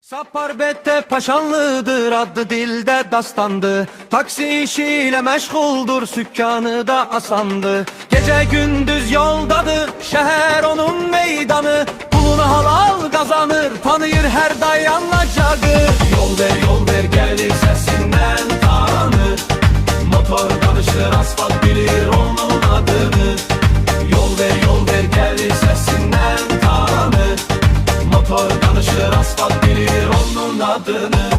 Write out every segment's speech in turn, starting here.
Saparbette paşanlıdır, adı dilde dastandı. Taksi işiyle meşguldur, sükkanı da asandı. Gece gündüz yoldadır, şehir onun meydanı. Pulunu halal kazanır, tanıyır her dayanacağı. Yol ver gelir sesinden tanır. Motor danışır, asfalt bilir onun adını. Yol ver gelir sesinden tanır. Motor danışır, asfalt bilir onun adını.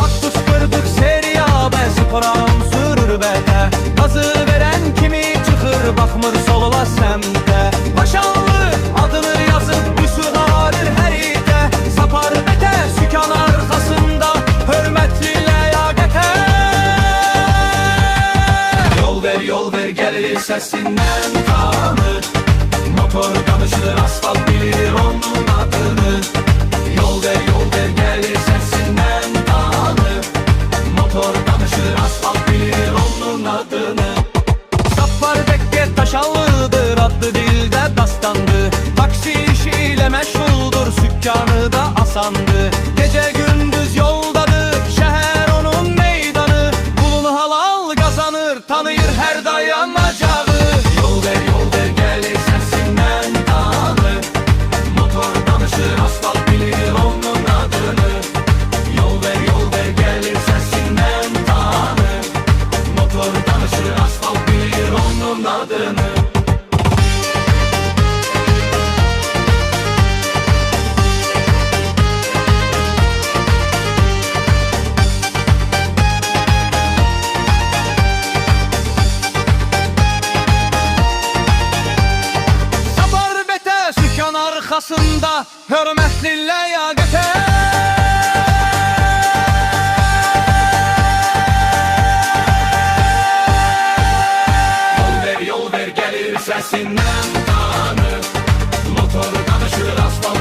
Aktus kırdık seriyabe, sıfıram sürür bete. Gazı veren kimi çıkır, bakmır solula semte. Paşanlı adını yazıp üstü ağrır her ite. Sapar bete sükan arkasında, hürmetli leyakete. Yol ver gelir sesinden tanır. Motor danışır, asfalt bilir onun adını. Yol ver gelir sesinden tanır. Motor danışır, asfalt bilir onun adını. Saffar Bekke taşallıdır, adlı dilde dastandı. Taksi işiyle meşguldur, sükkanı da asandı. Gece gündüz yoldadır, şehir onun meydanı. Pulunu halal kazanır, tanıyır her dayanacağı. Yol ver gelir sesinden tanır. Motor danışır, asfalt bilir onun adını. Yol ver gelir sesinden tanır. Motor danışır, asfalt bilir onun adını. Sükkan arkasında hürmetli leyakete. Yol ver gelir sesinden tanır. Motor danışır, asfalt